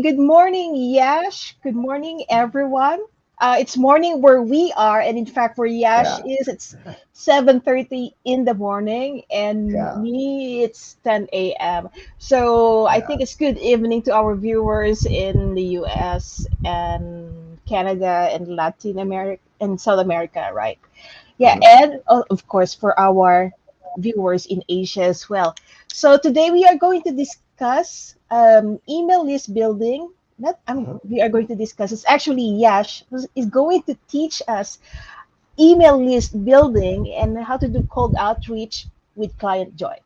good morning, Yash. Good morning, everyone. It's morning where we are, and in fact, where Yash Yeah, is, it's 7:30 in the morning, and yeah, me, it's 10 a.m. So I yeah, think it's good evening to our viewers in the U.S. and Canada and Latin America and South America, right? Yeah, mhm, and of course for our viewers in Asia as well. So today we are going to discuss email list building. Not mhm. we are going to discuss. It's actually Yash is going to teach us email list building and how to do cold outreach with Clientjoy.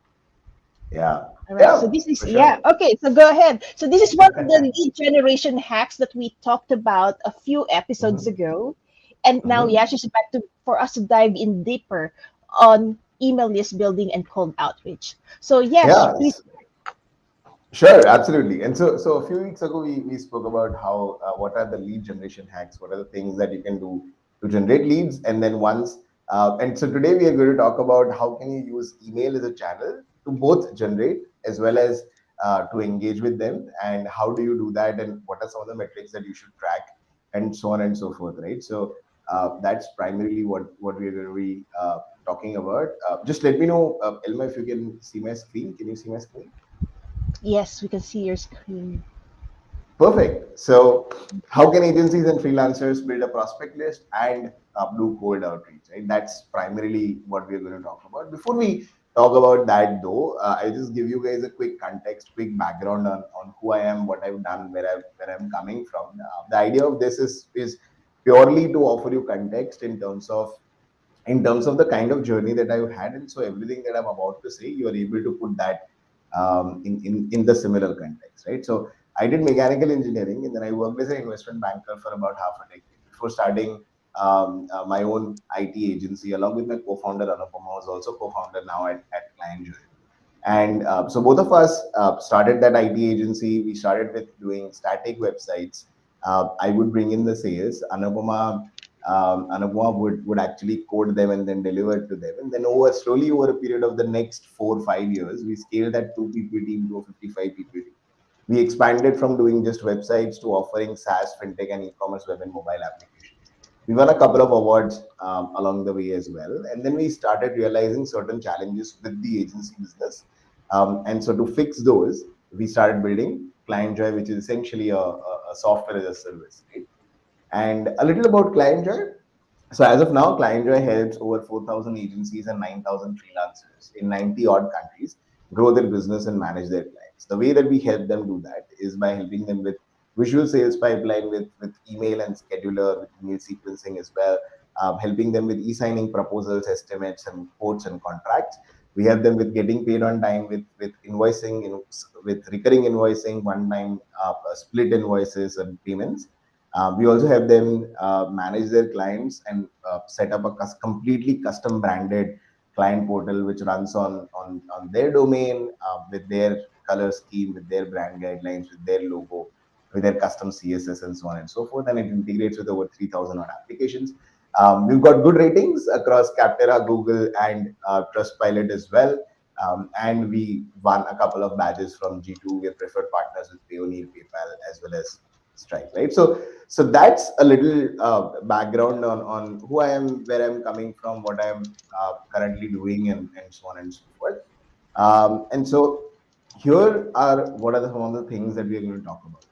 Yeah, All right. So yeah, this is for yeah. sure. Okay. So go ahead. So this is one of the lead generation hacks that we talked about a few episodes Mhm, ago, and now mhm. Yash is back to for us to dive in deeper on email list building and cold outreach. So Yash, Yeah, please. sure, absolutely. And so a few weeks ago, we spoke about how what are the lead generation hacks, what are the things that you can do to generate leads, and then and so today we are going to talk about how can you use email as a channel to both generate as well as to engage with them, and how do you do that, and what are some of the metrics that you should track, and so on and so forth, right? So that's primarily what we are going to be talking about. Just let me know, Elma, if you can see my screen. Can you see my screen? Yes, we can see your screen. Perfect. So, how can agencies and freelancers build a prospect list and do cold outreach? Right. That's primarily what we're going to talk about. Before we talk about that, though, I'll just give you guys a quick context, quick background on who I am, what I've done, where I'm coming from. The idea of this is purely to offer you context in terms of the kind of journey that I've had, and so everything that I'm about to say, you are able to put that in the similar context, right? So I did mechanical engineering, and then I worked as an investment banker for about half a decade before starting my own IT agency, along with my co-founder Anupama, who's also co-founder now at Clientjoy. And so both of us started that IT agency. We started with doing static websites. I would bring in the sales. Anupama would actually code them and then deliver it to them. And then slowly over a period of the next 4 or 5 years, we scaled that 2 people team to a 55 people team. We expanded from doing just websites to offering SaaS, fintech, and e-commerce web and mobile applications. We won a couple of awards along the way as well. And then we started realizing certain challenges with the agency business. And so to fix those, we started building Clientjoy, which is essentially a software as a service, right? And a little about Clientjoy. So as of now, Clientjoy helps over 4,000 agencies and 9,000 freelancers in 90 odd countries grow their business and manage their clients. The way that we help them do that is by helping them with visual sales pipeline, with email and scheduler, with email sequencing as well, helping them with e-signing proposals, estimates, and quotes and contracts. We help them with getting paid on time, with invoicing, with recurring invoicing, one-time split invoices and payments. We also have them manage their clients and set up a completely custom branded client portal which runs on their domain with their color scheme, with their brand guidelines, with their logo, with their custom CSS and so on and so forth. And it integrates with over 3,000 odd applications. We've got good ratings across Capterra, Google, and Trustpilot as well. And we won a couple of badges from G2. We are preferred partners with Payoneer, PayPal, as well as Stripe, right? So that's a little background on who I am, where I'm coming from, what I'm currently doing, and so on and so forth. And so here are what are some of the things that we are going to talk about,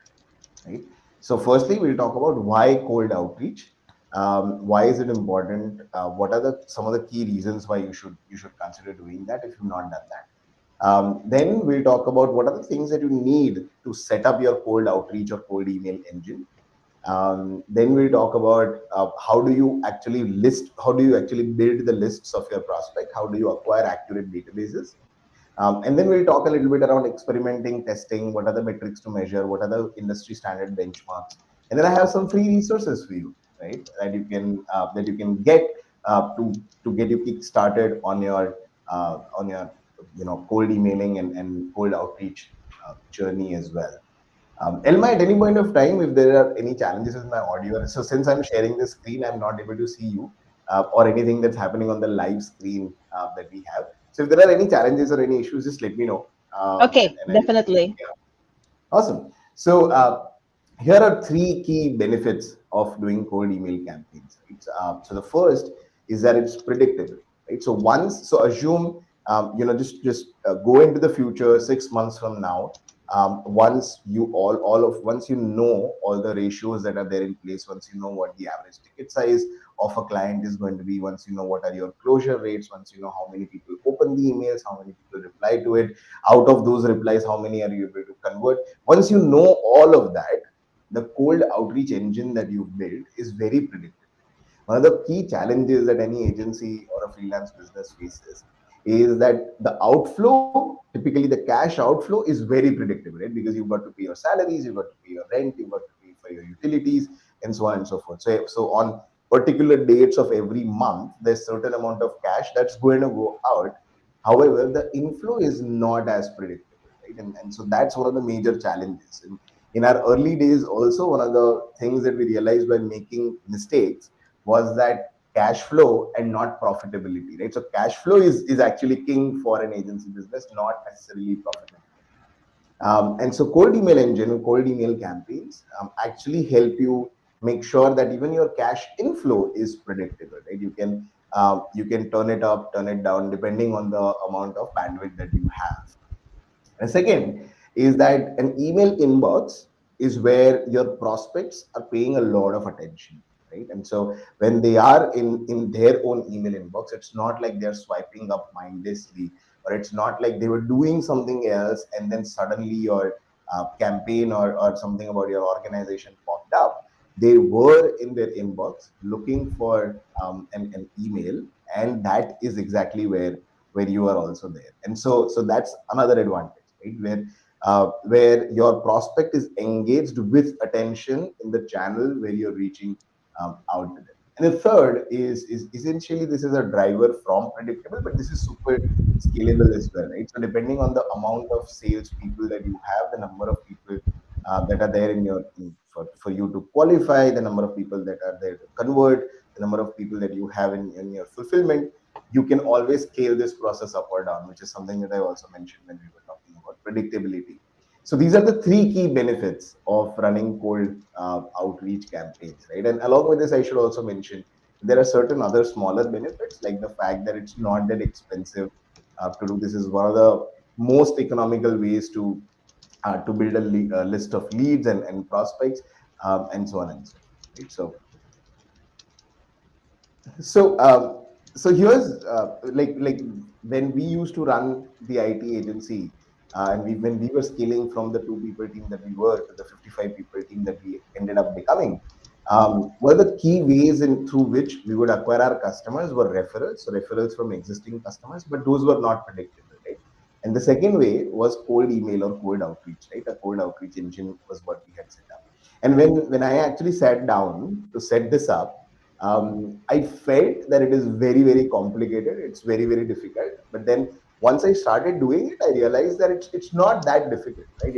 right? So firstly, we'll talk about why cold outreach. Why is it important? What are the some of the key reasons why you should consider doing that if you've not done that? Then we'll talk about what are the things that you need to set up your cold outreach or cold email engine. Then we'll talk about how do you actually build the lists of your prospect, how do you acquire accurate databases, and then we'll talk a little bit around experimenting, testing, what are the metrics to measure, what are the industry standard benchmarks, and then I have some free resources for you, right? That you can get to get you kick started on your cold emailing and cold outreach journey as well. Elma, at any point of time, if there are any challenges with my audio, so since I'm sharing the screen, I'm not able to see you or anything that's happening on the live screen that we have. So if there are any challenges or any issues, just let me know. Okay, And I'll, definitely. yeah, awesome. So here are three key benefits of doing cold email campaigns. Right? So the first is that it's predictable. Right. So once, so assume, just go into the future 6 months from now. Once you once you know all the ratios that are there in place, once you know what the average ticket size of a client is going to be, once you know what are your closure rates, once you know how many people open the emails, how many people reply to it, out of those replies, how many are you able to convert. Once you know all of that, the cold outreach engine that you've built is very predictable. One of the key challenges that any agency or a freelance business faces is that the outflow, typically the cash outflow, is very predictable, right? Because you've got to pay your salaries, you've got to pay your rent, you've got to pay for your utilities, and so on and so forth. So on particular dates of every month, there's certain amount of cash that's going to go out. However, the inflow is not as predictable, right? And so that's one of the major challenges. And in our early days, also, one of the things that we realized by making mistakes was that cash flow and not profitability, right? So cash flow is actually king for an agency business, not necessarily profitability. And so cold email engine, cold email campaigns actually help you make sure that even your cash inflow is predictable, right? You can turn it up, turn it down, depending on the amount of bandwidth that you have. And second is that an email inbox is where your prospects are paying a lot of attention, right? And so when they are in their own email inbox, it's not like they're swiping up mindlessly, or it's not like they were doing something else and then suddenly your campaign or something about your organization popped up. They were in their inbox looking for an email, and that is exactly where you are also there. And so that's another advantage, right? Where your prospect is engaged with attention in the channel where you're reaching out to them. And the third is essentially this is a driver from predictable, but this is super scalable as well, right? So depending on the amount of sales people that you have, the number of people that are there for you to qualify, the number of people that are there to convert, the number of people that you have in your fulfillment, you can always scale this process up or down, which is something that I also mentioned when we were talking about predictability. So these are the three key benefits of running cold outreach campaigns, right? And along with this, I should also mention there are certain other smaller benefits, like the fact that it's not that expensive to do. This is one of the most economical ways to build a list of leads and prospects, and so on and so forth, right? So here's like when we used to run the IT agency, and when we were scaling from the 2 people team that we were to the 55 people team that we ended up becoming, one of the key ways in through which we would acquire our customers were referrals, so referrals from existing customers, but those were not predictable, right? And the second way was cold email or cold outreach, right? A cold outreach engine was what we had set up. And when I actually sat down to set this up, I felt that it is very, very complicated. It's very, very difficult. But then once I started doing it, I realized that it's not that difficult, right?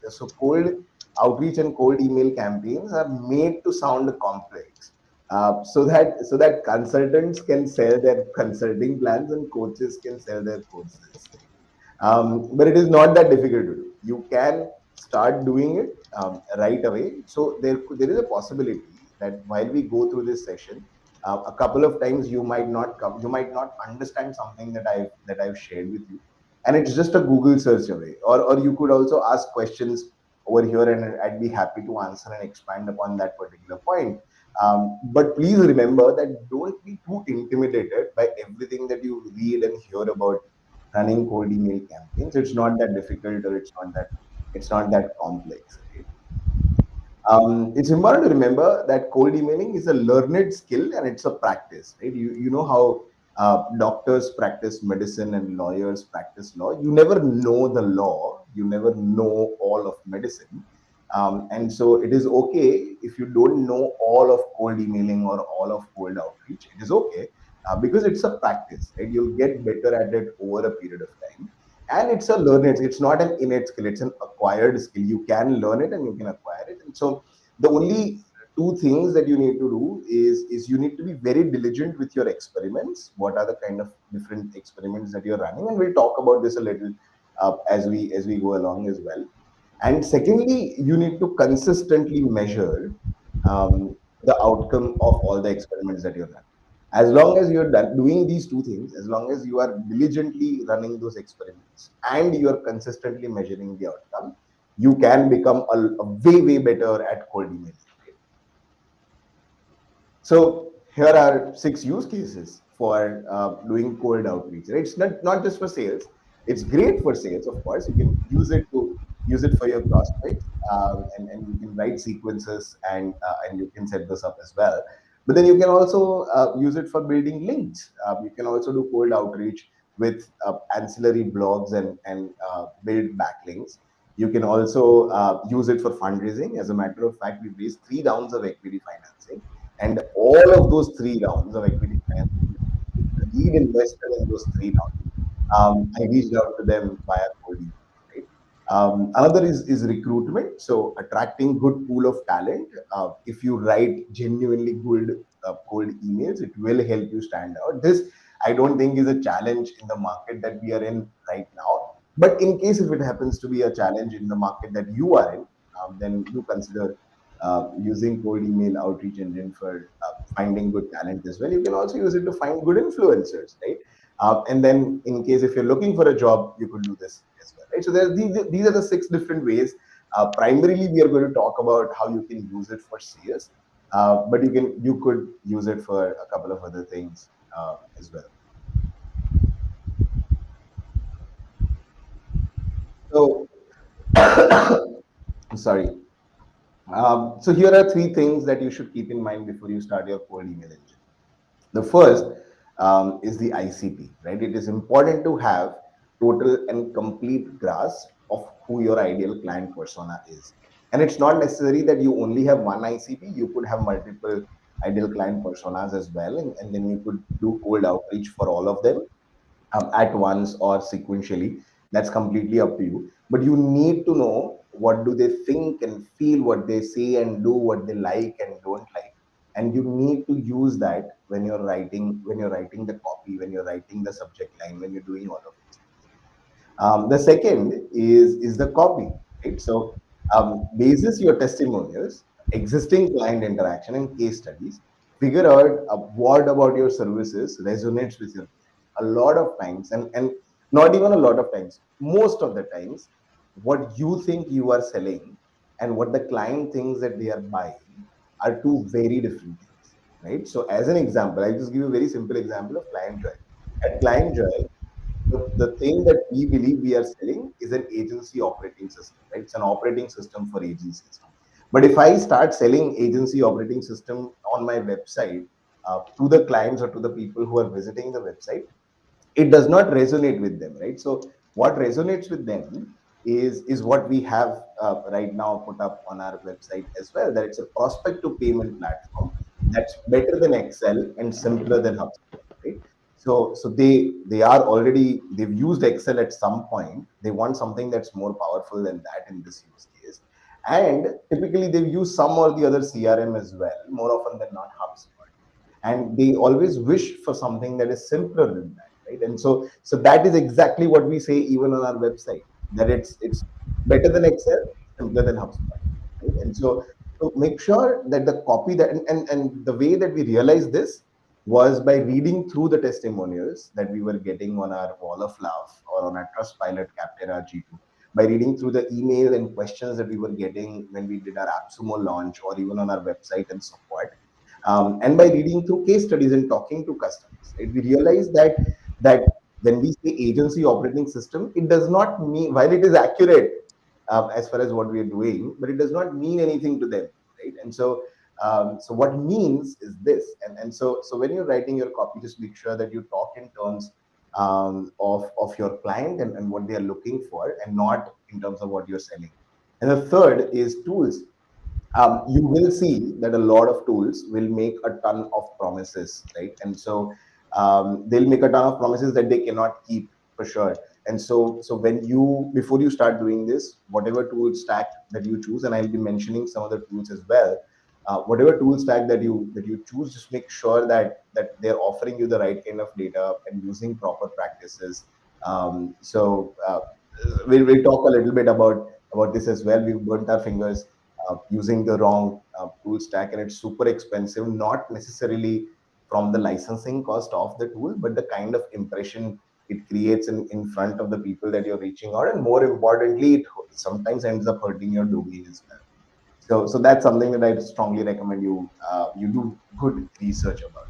So cold outreach and cold email campaigns are made to sound complex, so that consultants can sell their consulting plans and coaches can sell their courses. But it is not that difficult to do. You can start doing it right away. So there is a possibility that while we go through this session, a couple of times you might not understand something that I've shared with you, and it's just a Google search away. Or you could also ask questions over here, and I'd be happy to answer and expand upon that particular point. But please remember that don't be too intimidated by everything that you read and hear about running cold email campaigns. It's not that difficult, or it's not that complex, right? It's important to remember that cold emailing is a learned skill and it's a practice, right? You know how doctors practice medicine and lawyers practice law. You never know the law, you never know all of medicine. And so it is okay if you don't know all of cold emailing or all of cold outreach. It is okay because it's a practice, right? You'll get better at it over a period of time. And it's a learned, it's not an innate skill, it's an acquired skill. You can learn it and you can acquire it. And so the only two things that you need to do is you need to be very diligent with your experiments. What are the kind of different experiments that you're running? And we'll talk about this a little as we go along as well. And secondly, you need to consistently measure the outcome of all the experiments that you're running. As long as you're doing these two things, as long as you are diligently running those experiments and you are consistently measuring the outcome, you can become a way, way better at cold emailing. So here are 6 use cases for doing cold outreach. Right? It's not just for sales. It's great for sales, of course. You can use it for your prospects, and you can write sequences and you can set this up as well. But then you can also use it for building links. You can also do cold outreach with ancillary blogs and build backlinks. You can also use it for fundraising. As a matter of fact, we've raised 3 rounds of equity financing, and all of those 3 rounds of equity financing, the lead investor in those 3 rounds, I reached out to them via cold email. Right? Another is recruitment. So attracting good pool of talent. If you write genuinely good cold emails, it will help you stand out. This, I don't think, is a challenge in the market that we are in right now. But in case if it happens to be a challenge in the market that you are in, then do consider using cold email outreach engine for finding good talent as well. You can also use it to find good influencers, right? And then in case if you're looking for a job, you could do this as well, right? So these are the 6 different ways. Primarily, we are going to talk about how you can use it for sales, but you could use it for a couple of other things as well. So, sorry. So here are 3 things that you should keep in mind before you start your cold email engine. The first is the ICP, right? It is important to have total and complete grasp of who your ideal client persona is. And it's not necessary that you only have one ICP. You could have multiple ideal client personas as well. And then you could do cold outreach for all of them at once or sequentially. That's completely up to you. But you need to know what do they think and feel, what they say and do, what they like and don't like. And you need to use that when you're writing the copy, when you're writing the subject line, when you're doing all of these things. The second is the copy, right? So basis your testimonials, existing client interaction, and case studies. Figure out what about your services resonates with your client. A lot of times, and not even a lot of times, most of the times, what you think you are selling and what the client thinks that they are buying are two very different things, right? So, as an example, I'll just give you a very simple example of Clientjoy. At Clientjoy, the thing that we believe we are selling is an agency operating system, right? It's an operating system for agencies. But if I start selling agency operating system on my website to the clients or to the people who are visiting the website, it does not resonate with them, right? So what resonates with them is what we have right now put up on our website as well, that it's a prospect to payment platform that's better than Excel and simpler than HubSpot, right? So they are already, they've used Excel at some point. They want something that's more powerful than that in this use case. And typically they've used some or the other CRM as well, more often than not HubSpot, and they always wish for something that is simpler than that, right? And so that is exactly what we say even on our website, that it's better than Excel, simpler than HubSpot, right? And so make sure that the copy that and the way that we realized this was by reading through the testimonials that we were getting on our wall of love or on our Trustpilot Capterra G2, by reading through the email and questions that we were getting when we did our AppSumo launch or even on our website and support, and by reading through case studies and talking to customers, right, we realize that when we say agency operating system, it does not mean, while it is accurate as far as what we are doing, but it does not mean anything to them, right? And so what means is this, and so when you're writing your copy, just make sure that you talk in terms of your client and what they are looking for, and not in terms of what you're selling. And the third is tools. You will see that a lot of tools will make a ton of promises, right? And so they'll make a ton of promises that they cannot keep for sure. And so when you, before you start doing this, whatever tool stack that you choose, and I'll be mentioning some of the tools as well. Whatever tool stack that you choose, just make sure that they're offering you the right kind of data and using proper practices. So we'll talk a little bit about about this as well. We've burnt our fingers using the wrong tool stack, and it's super expensive. Not necessarily from the licensing cost of the tool, but the kind of impression it creates in front of the people that you're reaching out, and more importantly, it sometimes ends up hurting your domain as well. So that's something that I strongly recommend you do good research about.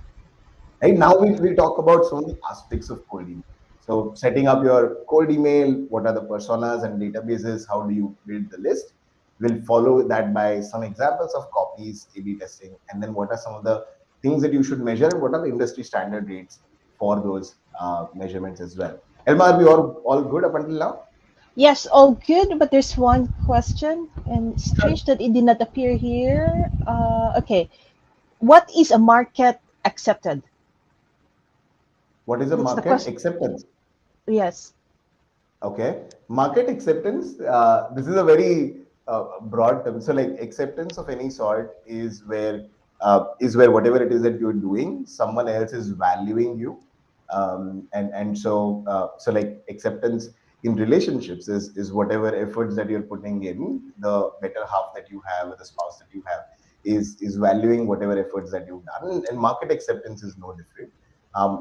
Right now, we'll talk about some of the aspects of cold email. So setting up your cold email, what are the personas and databases? How do you build the list? We'll follow that by some examples of copies, A/B testing, and then what are some of the things that you should measure, and what are the industry standard rates for those measurements as well. Elma, are we all good up until now? Yes, all good, but there's one question, and it's Sure. strange that it did not appear here. Okay, what is a market accepted? What is a That's the market question. acceptance? Yes. Okay, market acceptance. This is a very broad term. So, like acceptance of any sort is where whatever it is that you're doing, someone else is valuing you, and so like acceptance in relationships is whatever efforts that you're putting in, the better half that you have, or the spouse that you have, is valuing whatever efforts that you've done, and market acceptance is no different.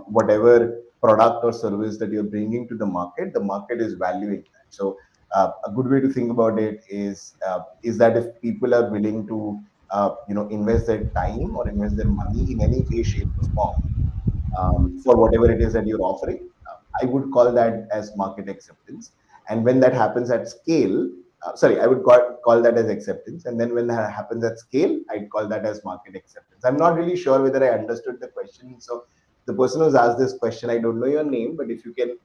Whatever product or service that you're bringing to the market is valuing that. So a good way to think about it is that if people are willing to invest their time or invest their money in any way, shape, or form for whatever it is that you're offering, I would call that as market acceptance. And when that happens at scale, sorry, I would call that as acceptance. And then when that happens at scale, I'd call that as market acceptance. I'm not really sure whether I understood the question. So the person who's asked this question, I don't know your name, but if you can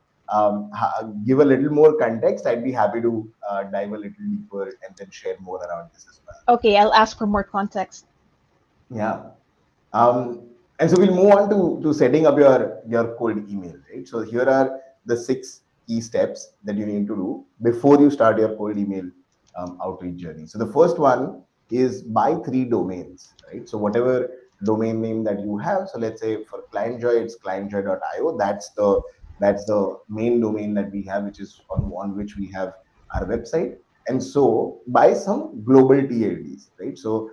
give a little more context, I'd be happy to dive a little deeper and then share more around this as Okay, I'll ask for more context. well. Yeah. And so we'll move on to setting up your cold email, right? So here are the 6 key steps that you need to do before you start your cold email outreach journey. So the first one is buy 3 domains, right? So whatever domain name that you have. So let's say for Clientjoy, it's clientjoy.io. That's the main domain that we have, which is on which we have our website. And so buy some global TLDs, right? So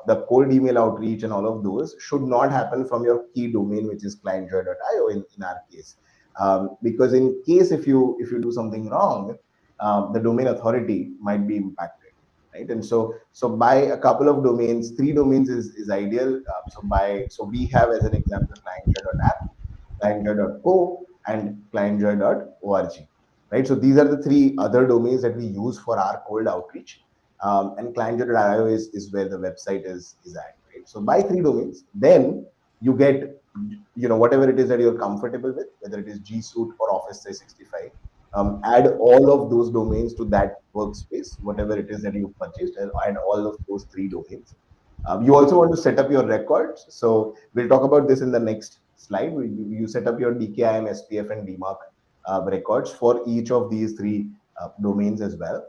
the cold email outreach and all of those should not happen from your key domain, which is clientjoy.io in our case. Because in case if you do something wrong, the domain authority might be impacted, right? And so buy a couple of domains. 3 domains is ideal. So we have, as an example, clientjoy.app, clientjoy.co, and clientjoy.org. Right. So these are the 3 other domains that we use for our cold outreach. And clientjoy.io is where the website is at. Right. So buy 3 domains, then you get whatever it is that you're comfortable with, whether it is G Suite or Office 365. Add all of those domains to that workspace, whatever it is that you purchased, and add all of those 3 domains. You also want to set up your records. So we'll talk about this in the next slide. You set up your DKIM, SPF, and DMARC records for each of these 3 domains as well.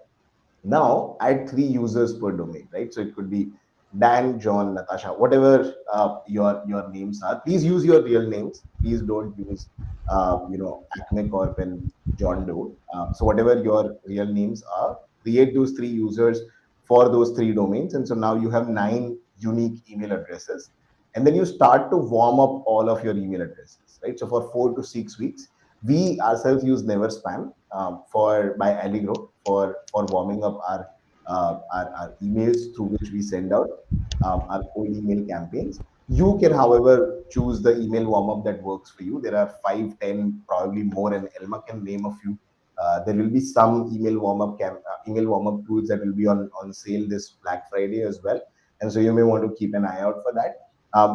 Now add 3 users per domain, right? So it could be Dan, John, Natasha, whatever your names are. Please use your real names. Please don't use Acme Corp and John Doe. So whatever your real names are, create those 3 users for those 3 domains. And so now you have 9 unique email addresses. And then you start to warm up all of your email addresses, right? So for 4 to 6 weeks, we ourselves use Never Spam for by Allegro for warming up our emails through which we send out our cold email campaigns. You can, however, choose the email warm up that works for you. There are 5, 10, probably more, and Elma can name a few. There will be some email warm up tools that will be on sale this Black Friday as well, and so you may want to keep an eye out for that.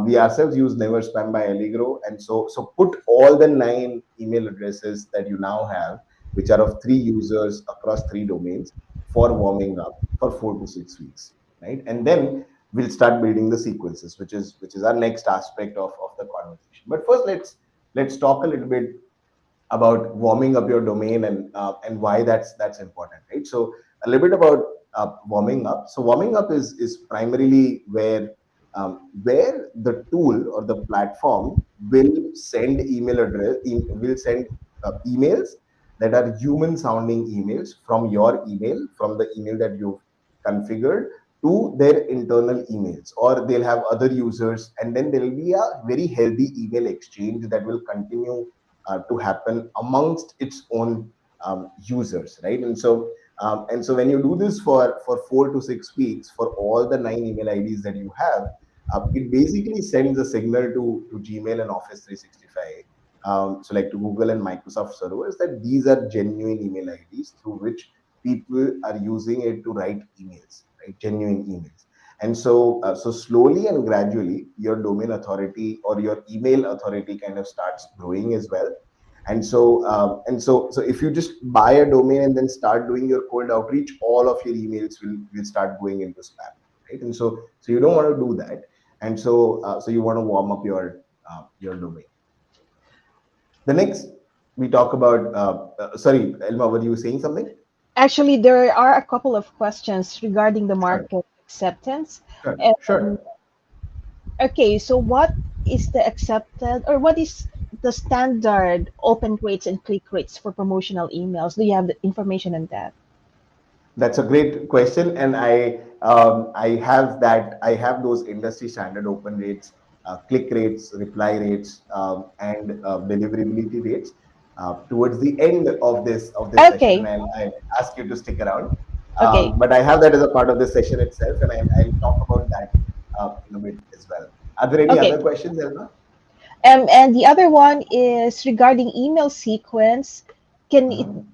We ourselves use Never Spam by Allegro, and so put all the 9 email addresses that you now have, which are of 3 users across 3 domains, for warming up for 4 to 6 weeks, right? And then we'll start building the sequences, which is our next aspect of the conversation. But first, let's talk a little bit about warming up your domain and why that's important, right? So a little bit about warming up. So warming up is primarily where the tool or the platform will send emails that are human sounding emails from your email, from the email that you've configured, to their internal emails, or they'll have other users, and then there will be a very healthy email exchange that will continue to happen amongst its own users, right? And so when you do this for 4 to 6 weeks for all the 9 email IDs that you have, it basically sends a signal to Gmail and Office 365, so like to Google and Microsoft servers, that these are genuine email IDs through which people are using it to write emails, right? Genuine emails. And so slowly and gradually, your domain authority or your email authority kind of starts growing as well. And so if you just buy a domain and then start doing your cold outreach, all of your emails will start going into spam, right? And so you don't want to do that. And so you want to warm up your domain. The next we talk about. Sorry, Elma, were you saying something? Actually, there are a couple of questions regarding the Sure, market acceptance. sure, And sure. okay, so what is the accepted, or what is the standard open rates and click rates for promotional emails? Do you have the information on that? That's a great question, and I have that. I have those industry standard open rates, click rates, reply rates, and deliverability rates towards the end of this session, and Okay, I'll ask you to stick around. okay, But I have that as a part of this session itself, and I'll talk about that in a bit as well. Are there any okay. other questions, Elma? And the other one is regarding email sequence. Can it Mhm.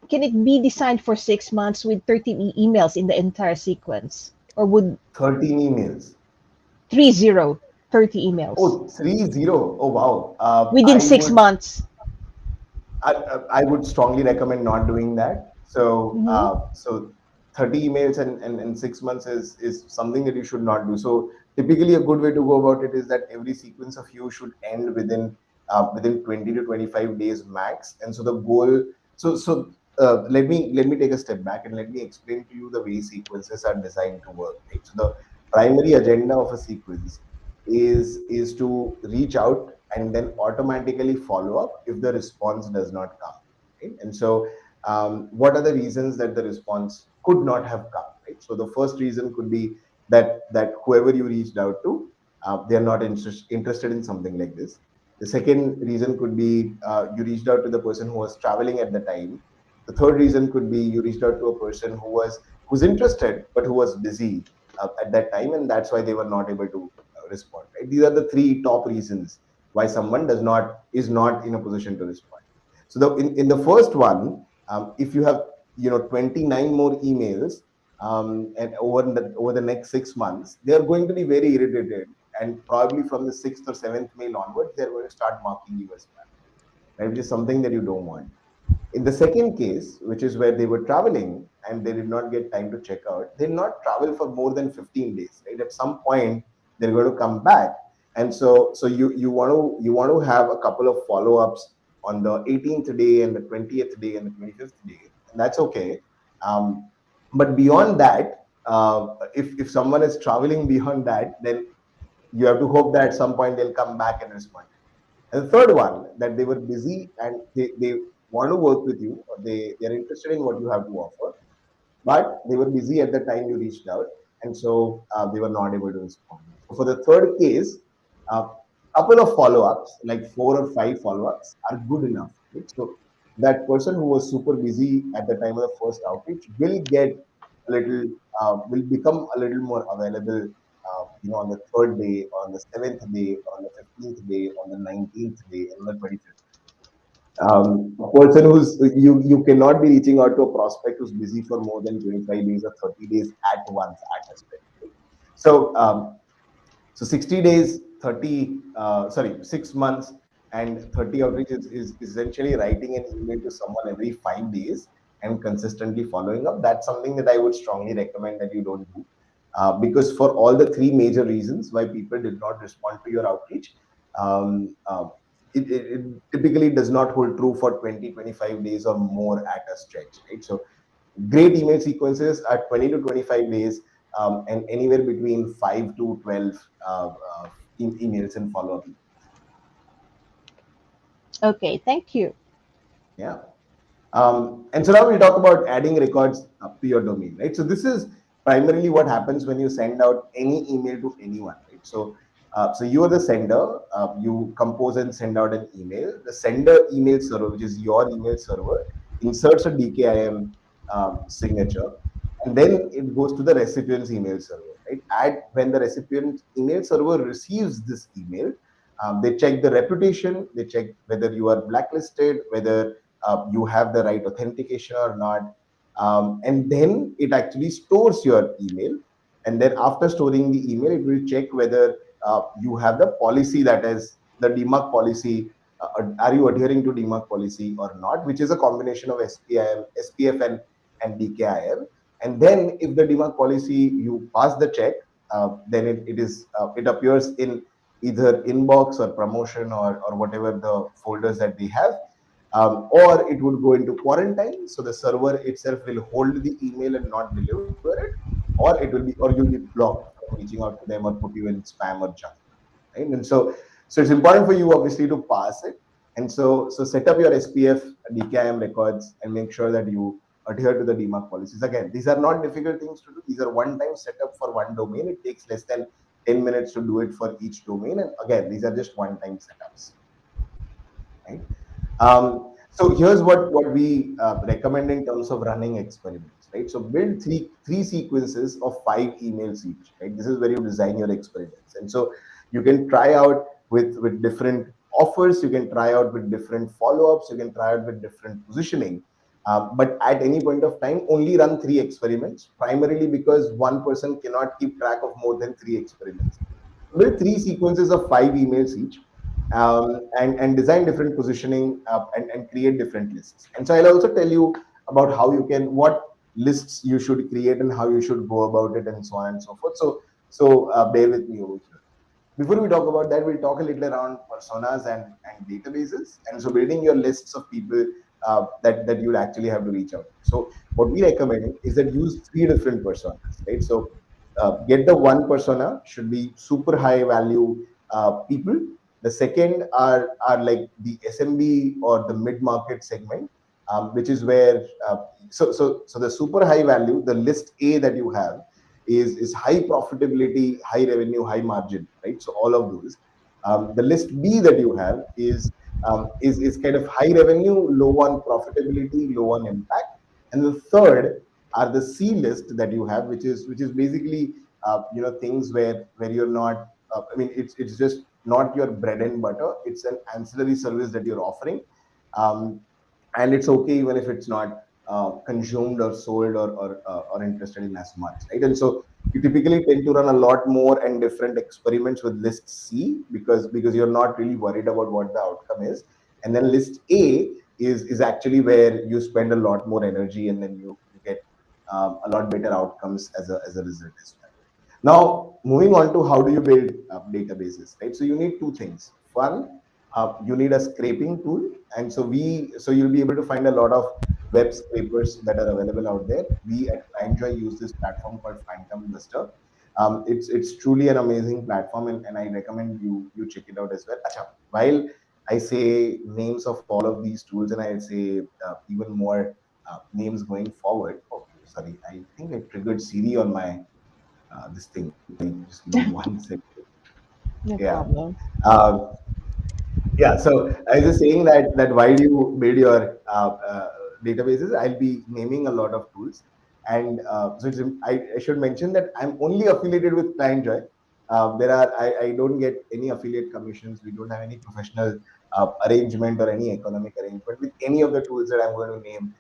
can it be designed for 6 months with 13 emails in the entire sequence, or would 13 emails. 30 emails Oh, 30. Oh, wow. within 6 months? I would strongly recommend not doing that. Mm-hmm. So 30 emails and 6 months is something that you should not do. So typically, a good way to go about it is that every sequence of you should end within 20 to 25 days max. And so the goal. Let me take a step back and let me explain to you the way sequences are designed to work. Right. So the primary agenda of a sequence is to reach out and then automatically follow up if the response does not come, right? And so what are the reasons that the response could not have come, right? So the first reason could be that whoever you reached out to, they are not interested in something like this. The second reason could be you reached out to the person who was traveling at the time. The third reason could be you reached out to a person who's interested but who was busy at that time, and that's why they were not able to respond, right? These are the three top reasons why someone is not in a position to respond. So in the first one, if you have 29 more emails, and over the next 6 months, they are going to be very irritated, and probably from the sixth or seventh mail onwards, they're going to start marking you as spam, right? Which is something that you don't want. In the second case, which is where they were traveling and they did not get time to check out, they'll not travel for more than 15 days, right? At some point, they're going to come back. And so you want to have a couple of follow-ups on the 18th day and the 20th day and the 25th day, and that's okay. But beyond that, if someone is traveling beyond that, then you have to hope that at some point they'll come back and respond. And the third one, that they were busy and they want to work with you, or they're interested in what you have to offer, but they were busy at the time you reached out, and so they were not able to respond. So for the third case, a couple of follow-ups, like 4 or 5 follow-ups, are good enough. Right? So that person who was super busy at the time of the first outreach will become a little more available. On the third day, on the seventh day, on the 15th day, on the 19th day, and on the 25th. A person you cannot be reaching out to a prospect who's busy for more than 25 days or 30 days at once at a stretch. Right? So 60 days, 6 months and 30 outreach is essentially writing an email to someone every 5 days and consistently following up. That's something that I would strongly recommend that you don't do. Because for all the three major reasons why people did not respond to your outreach, um, uh, it typically does not hold true for 20-25 days or more at a stretch, right? So great email sequences are 20 to 25 days, and anywhere between 5 to 12 emails and follow up. Okay, thank you. Yeah. And so now we'll talk about adding records up to your domain, right? So this is primarily what happens when you send out any email to anyone, right? So you are the sender. You compose and send out an email. The sender email server, which is your email server, inserts a DKIM signature, and then it goes to the recipient's email server, right? When the recipient email server receives this email, they check the reputation, they check whether you are blacklisted, whether you have the right authentication or not, and then it actually stores your email. And then after storing the email, it will check whether you have the policy, that is the DMARC policy. Are you adhering to DMARC policy or not, which is a combination of SPF, and DKIM. And then if the DMARC policy, you pass the check, then it appears in either inbox or promotion, or whatever the folders that they have, or it would go into quarantine. So the server itself will hold the email and not deliver it, or you'll be blocked from reaching out to them or put you in spam or junk. Right? And so it's important for you obviously to pass it. And so set up your SPF DKIM records and make sure that you adhere to the DMARC policies. Again, these are not difficult things to do. These are one-time setup for one domain. It takes less than 10 minutes to do it for each domain. And again, these are just one-time setups. Right? So here's what we recommend in terms of running experiments, right? So build three sequences of 5 emails each, right? This is where you design your experiments, and so you can try out with different offers, you can try out with different follow-ups, you can try out with different positioning. But at any point of time, only run 3 experiments, primarily because one person cannot keep track of more than 3 experiments. Build 3 sequences of 5 emails each, and design different positioning, and create different lists. And so I'll also tell you about what lists you should create and how you should go about it, and so on and so forth. So bear with me over here. Before we talk about that, we'll talk a little around personas and databases. And so building your lists of people that you'll actually have to reach out to. So what we recommend is that use 3 different personas, right? So get the one persona should be super high value people. The second are like the SMB or the mid market segment, which is where so the super high value, the list A that you have is high profitability, high revenue, high margin, right? So all of those. The list B that you have is kind of high revenue, low on profitability, low on impact. And the third are the C list that you have, which is basically things where you're not. It's just not your bread and butter. It's an ancillary service that you're offering, um, and it's okay even if it's not consumed or sold or interested in as much, right? And so you typically tend to run a lot more and different experiments with list C, because you're not really worried about what the outcome is. And then list A is actually where you spend a lot more energy, and then you get a lot better outcomes as a result as well. Now, moving on to how do you build databases, right? So you need 2 things. One, you need a scraping tool, and so you'll be able to find a lot of web scrapers that are available out there. We at Clientjoy use this platform called Phantom Buster. It's truly an amazing platform, and I recommend you check it out as well. Acha, while I say names of all of these tools, and I'll say even more names going forward. Oh, sorry, I think I triggered Siri on my this thing. Just give me one second. No Yeah. problem. Um, yeah. So I was just saying that while you build your databases, I'll be naming a lot of tools, and I should mention that I'm only affiliated with Clientjoy. I don't get any affiliate commissions. We don't have any professional arrangement or any economic arrangement with any of the tools that I'm going to name.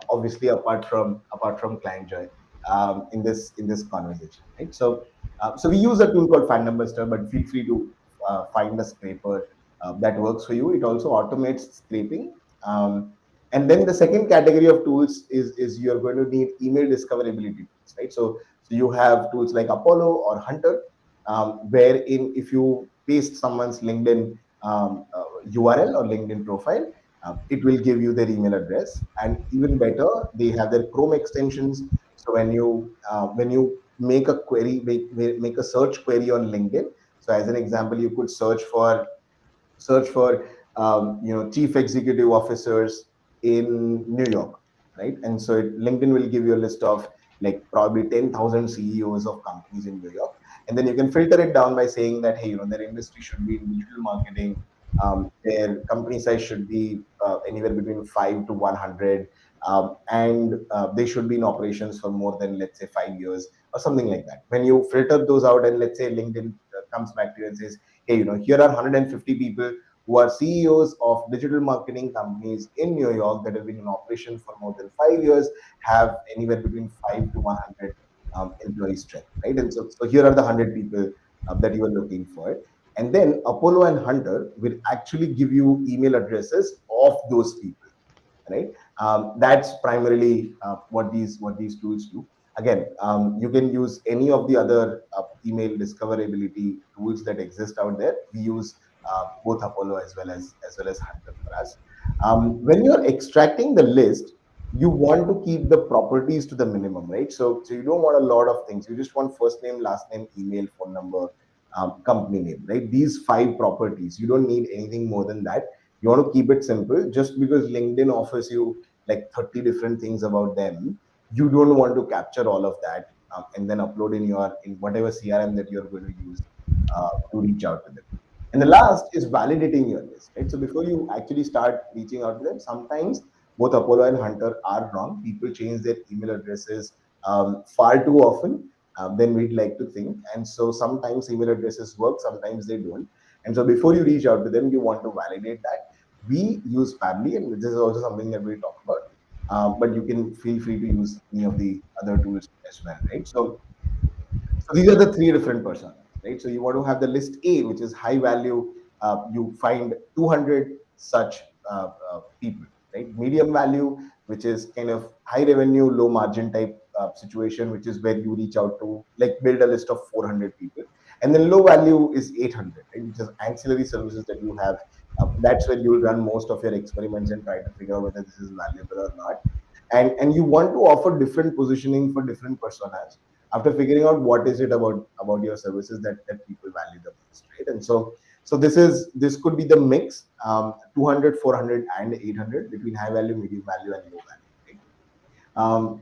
Obviously, apart from Clientjoy, in this conversation, right? So we use a tool called Fandom Buster, but feel free to find a scraper that works for you. It also automates scraping. And then the second category of tools is you're going to need email discoverability tools, right? So you have tools like Apollo or Hunter, wherein if you paste someone's LinkedIn URL or LinkedIn profile, it will give you their email address. And even better, they have their Chrome extensions. So when you make a query, make a search query on LinkedIn. So as an example, you could search for chief executive officers in New York, right? And so LinkedIn will give you a list of like probably 10,000 CEOs of companies in New York. And then you can filter it down by saying that, hey, their industry should be in digital marketing. Their company size should be anywhere between 5 to 100. And they should be in operations for more than, let's say, 5 years or something like that. When you filter those out, and let's say LinkedIn comes back to you and says, hey, here are 150 people who are CEOs of digital marketing companies in New York that have been in operation for more than 5 years, have anywhere between 5 to 100 employee strength, right? And so here are the 100 people that you are looking for. And then Apollo and Hunter will actually give you email addresses of those people, right? That's primarily what these tools do. Again, you can use any of the other email discoverability tools that exist out there. We use both Apollo as well as Hunter for us. When you're extracting the list, you want to keep the properties to the minimum, right? So you don't want a lot of things. You just want first name, last name, email, phone number, company name, right? These 5 properties. You don't need anything more than that. You want to keep it simple. Just because LinkedIn offers you like 30 different things about them, you don't want to capture all of that and then upload in whatever CRM that you're going to use to reach out to them. And the last is validating your list, right? So before you actually start reaching out to them, sometimes both Apollo and Hunter are wrong. People change their email addresses far too often than we'd like to think. And so sometimes email addresses work, sometimes they don't. And so before you reach out to them, you want to validate that. We use Fably, and this is also something that we'll talk about. But you can feel free to use any of the other tools as well, right? So these are the 3 different personas, right? So you want to have the list A, which is high value. You find 200 such people, right? Medium value, which is kind of high revenue, low margin type situation, which is where you reach out to like build a list of 400 people. And then low value is 800, right? Which is ancillary services that you have. That's where you'll run most of your experiments and try to figure out whether this is valuable or not. And you want to offer different positioning for different personas after figuring out what is it about your services that people value the most, right? And so this could be the mix, 200, 400 and 800 between high value, medium value and low value, right?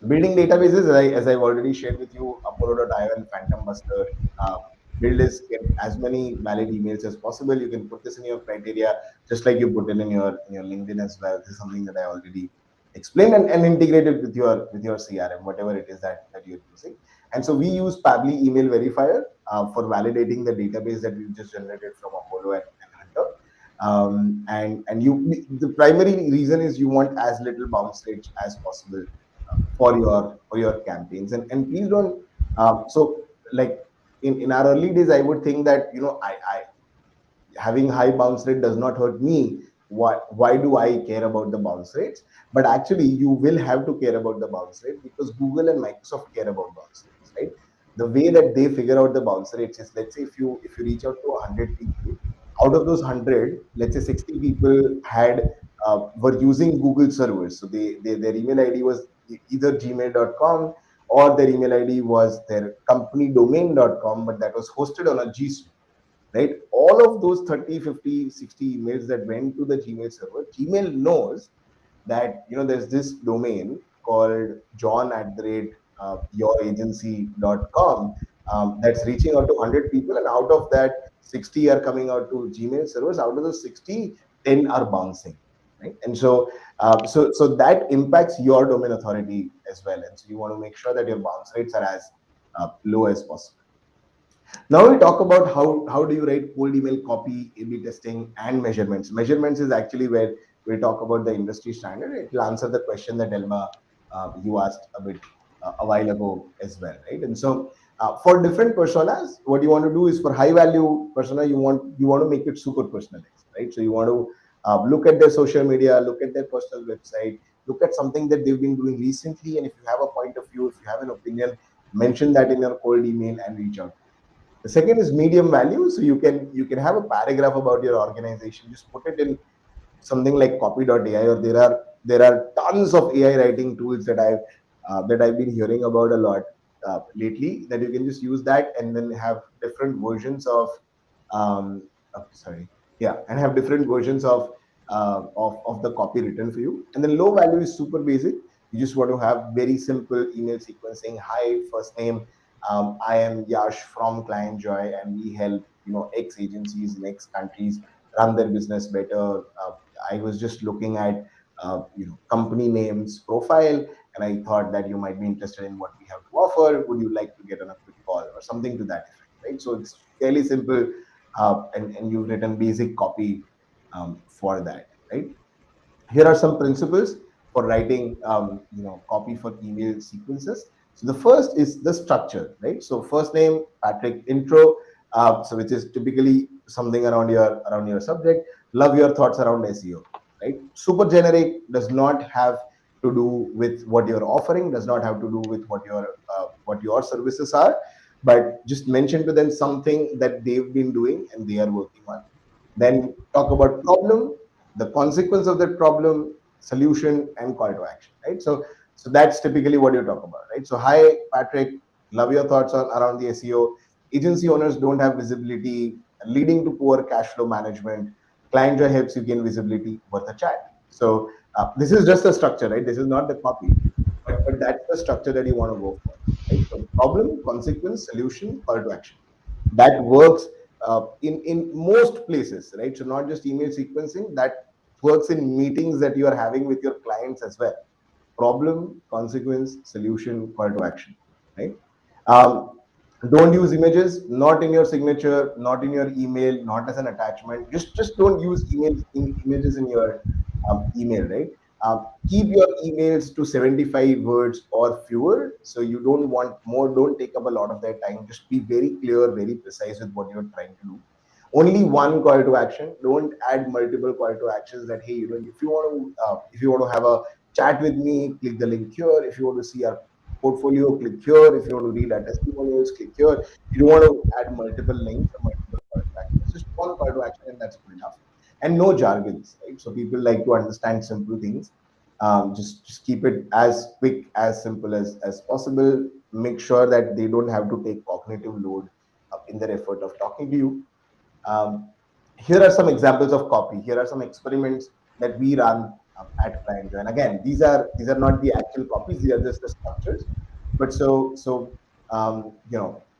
Building databases, as I've already shared with you, Apollo.io and Phantom Buster. uh, Build is get as many valid emails as possible. You can put this in your criteria, just like you put it in your LinkedIn as well. This is something that I already explained, and integrate it with your CRM, whatever it is that you're using. And so we use Pably Email Verifier for validating the database that we just generated from Apollo and Hunter. And the primary reason is you want as little bounce rates as possible for your campaigns. And please don't so like in our early days, I would think that I having high bounce rate does not hurt me. Why do I care about the bounce rates? But actually you will have to care about the bounce rate, because Google and Microsoft care about bounce rates, right? The way that they figure out the bounce rates is, let's say if you reach out to 100 people, out of those 100, let's say 60 people had were using Google servers. So their email ID was either gmail.com, or their email ID was their company domain.com, but that was hosted on a G Suite, right? All of those 30, 50, 60 emails that went to the Gmail server, Gmail knows that there's this domain called john at the rate youragency.com that's reaching out to 100 people, and out of that 60 are coming out to Gmail servers. Out of those 60, 10 are bouncing, right? And so that impacts your domain authority as well, and so you want to make sure that your bounce rates are as low as possible. Now we'll talk about how do you write cold email copy, A/B testing, and measurements. Measurements is actually where we'll talk about the industry standard. It will answer the question that Elma you asked a bit a while ago as well, right? And so for different personas, what you want to do is, for high value persona, you want to make it super personalized, right? So you want to look at their social media, look at their personal website, look at something that they've been doing recently, and if you have a point of view, if you have an opinion, mention that in your cold email and reach out. The second is medium value. So you can have a paragraph about your organization. Just put it in something like copy.ai, or there are tons of AI writing tools that I've been hearing about a lot lately, that you can just use that and then have different versions of sorry, yeah, and have different versions of of the copy written for you. And then low value is super basic. You just want to have very simple email sequencing. Hi, first name. I am Yash from Clientjoy, and we help X agencies in X countries run their business better. I was just looking at company names profile, and I thought that you might be interested in what we have to offer. Would you like to get on a quick call or something to that effect, right? So it's fairly simple, and you've written basic copy for that, right? Here are some principles for writing copy for email sequences. So the first is the structure, right? So first name, Patrick, intro, so which is typically something around your subject. Love your thoughts around SEO, right? Super generic, does not have to do with what you're offering, does not have to do with what your services are, but just mention to them something that they've been doing and they are working on. Then talk about problem, the consequence of that problem, solution, and call to action, right? So that's typically what you talk about, right? So hi, Patrick, love your thoughts on around the SEO. Agency owners don't have visibility, leading to poor cash flow management. Clientjoy helps you gain visibility, worth a chat. So this is just a structure, right? This is not the copy, but that's the structure that you want to go for, right? So problem, consequence, solution, call to action. That works in most places, right? So not just email sequencing, that works in meetings that you are having with your clients as well. Problem, consequence, solution, call to action, right? um, don't use images, not in your signature, not in your email, not as an attachment. Just don't use images in your email, right? Keep your emails to 75 words or fewer. So you don't want more, don't take up a lot of their time. Just be very clear, very precise with what you're trying to do. Only one call to action. Don't add multiple call to actions that, hey, if you want to have a chat with me, click the link here. If you want to see our portfolio, click here. If you want to read our testimonials, click here. You don't want to add multiple links or multiple call to actions. Just one call to action, and that's good enough. And no jargons, right? So people like to understand simple things. Just keep it as quick, as simple as possible. Make sure that they don't have to take cognitive load in their effort of talking to you. um, Here are some examples of copy. Here are some experiments that we run at Clientjoy. And again, these are not the actual copies; these are just the structures. But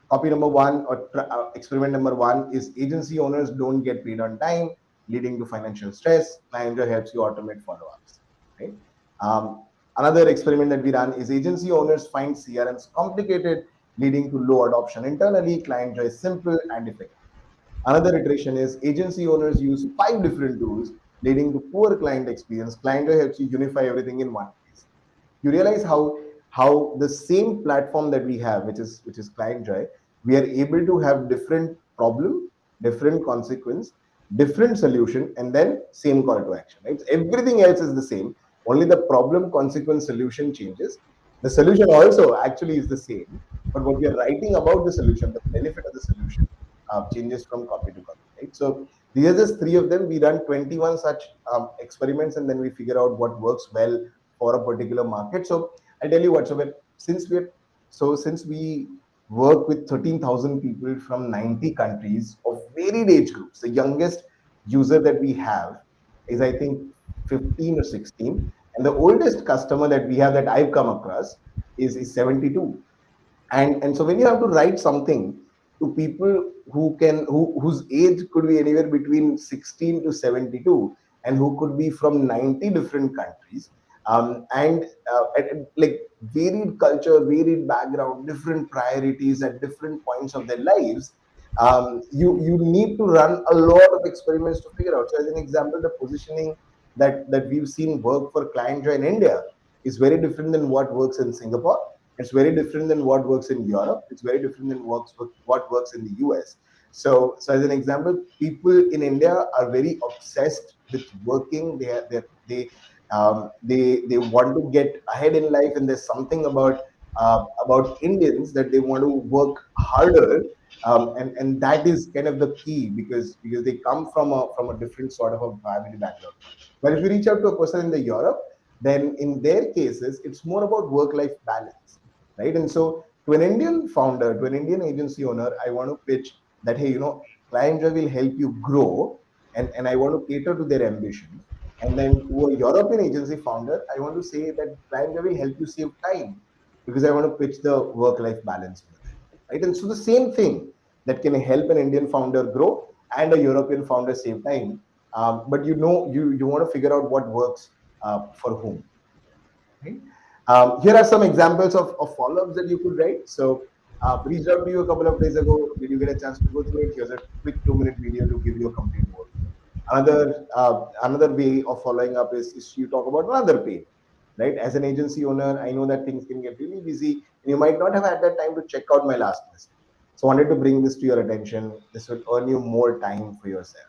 copy number one, or experiment number one, is agency owners don't get paid on time, leading to financial stress. Clientjoy helps you automate follow-ups. Right. Um, Another experiment that we run is agency owners find CRMs complicated, leading to low adoption internally. Clientjoy is simple and effective. Another iteration is agency owners use 5 different tools, leading to poor client experience. Clientjoy helps you unify everything in one place. You realize how the same platform that we have, which is Clientjoy, we are able to have different problem, different consequence, different solution, and then same call to action. Right? Everything else is the same. Only the problem, consequence, solution changes. The solution also actually is the same, but what we are writing about the solution, the benefit of the solution, changes from copy to copy. Right. So these are just three of them. We run 21 such experiments, and then we figure out what works well for a particular market. So I'll tell you what. Since we work with 13,000 people from 90 countries of varied age groups, the youngest user that we have is, I think, 15 or 16, and the oldest customer that we have that I've come across is 72. And so when you have to write something to people whose age could be anywhere between 16 to 72, and who could be from 90 different countries, and like varied culture, varied background, different priorities at different points of their lives, you need to run a lot of experiments to figure out. So as an example, the positioning that we've seen work for Clientjoy in India is very different than what works in Singapore. It's very different than what works in Europe. It's very different than what works in the US. So as an example, people in India are very obsessed with working. They want to get ahead in life, and there's something about Indians that they want to work harder, and that is kind of the key, because they come from a different sort of a family background. But if you reach out to a person in the Europe, then in their cases, it's more about work-life balance, right? And so to an Indian founder, to an Indian agency owner, I want to pitch that, hey, Clientjoy will help you grow, and I want to cater to their ambitions. And then to a European agency founder, I want to say that Clientjoy will help you save time because I want to pitch the work-life balance over there, right? And so the same thing that can help an Indian founder grow and a European founder save time. But you want to figure out what works for whom, right? Here are some examples of follow-ups that you could write. So, reached out to you a couple of days ago. Did you get a chance to go through it? Here's a quick 2-minute video to give you a complete overview. Another way of following up is you talk about another pain, right? As an agency owner, I know that things can get really busy, and you might not have had that time to check out my last message. So, I wanted to bring this to your attention. This will earn you more time for yourself.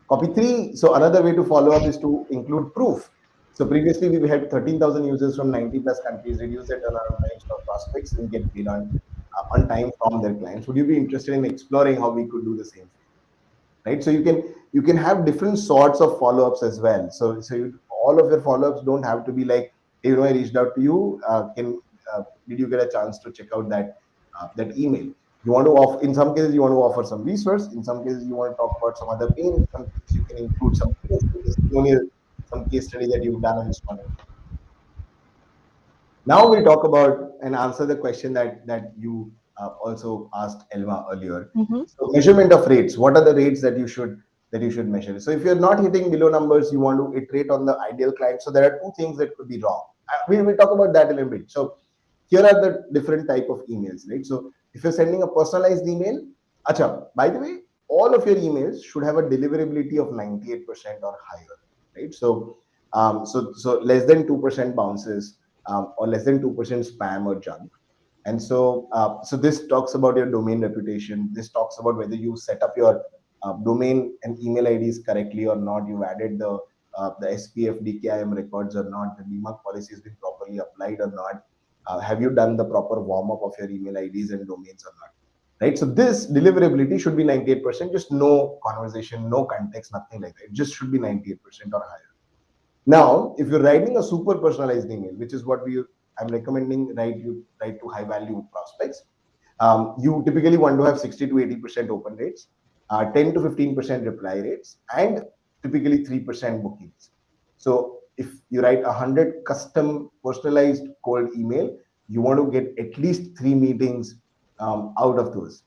Copy three. So another way to follow up is to include proof. So previously we had 13,000 users from 90 plus countries reduce their turnaround times for prospects and get paid on time from their clients. Would you be interested in exploring how we could do the same for you? Right. So you can have different sorts of follow-ups as well. All of your follow-ups don't have to be like, hey, I reached out to you. Can Did you get a chance to check out that email? You want to offer, in some cases you want to offer some resource, in some cases you want to talk about some other pain, in some cases you can include some testimonial, some case study that you've done and so on. Now we'll talk about and answer the question that you also asked Elma earlier. Mm-hmm. So measurement of rates. What are the rates that you should measure? So if you're not hitting below numbers, you want to iterate on the ideal client. So there are two things that could be wrong. We'll talk about that in a bit. So here are the different type of emails, right? So if you're sending a personalized email, acha, by the way, all of your emails should have a deliverability of 98% or higher, right? So less than 2% bounces, or less than 2% spam or junk. And so this talks about your domain reputation. This talks about whether you set up your domain and email IDs correctly or not. You've added the SPF DKIM records or not. The DMARC policy has been properly applied or not. Have you done the proper warm up of your email IDs and domains or not? Right. So this deliverability should be 98%. Just no conversation, no context, nothing like that. It just should be 98% or higher. Now, if you're writing a super personalized email, which is what I'm recommending, write to high value prospects. You typically want to have 60 to 80% open rates, 10 to 15% reply rates, and typically 3% bookings. So if you write 100 custom personalized cold email, you want to get at least 3 meetings out of those.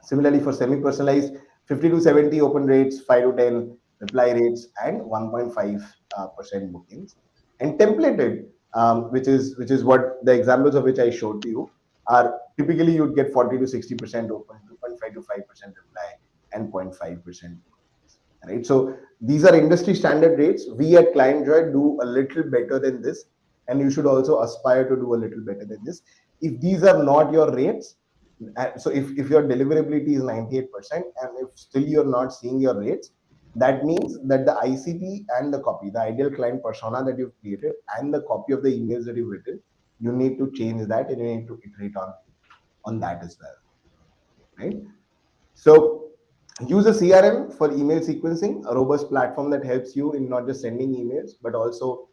Similarly, for semi-personalized, 50 to 70 open rates, 5 to 10 reply rates, and 1.5% bookings. And templated, which is what the examples of which I showed to you are typically you'd get 40 to 60% open, 2.5 to 5% reply, and 0.5% bookings. Right. So these are industry standard rates. We at Clientjoy do a little better than this, and you should also aspire to do a little better than this. If these are not your rates, so if your deliverability is 98% and if still you're not seeing your rates, that means that the ICP and the copy, the ideal client persona that you've created and the copy of the emails that you've written, you need to change that and you need to iterate on that as well, right? So use a CRM for email sequencing, a robust platform that helps you in not just sending emails, but also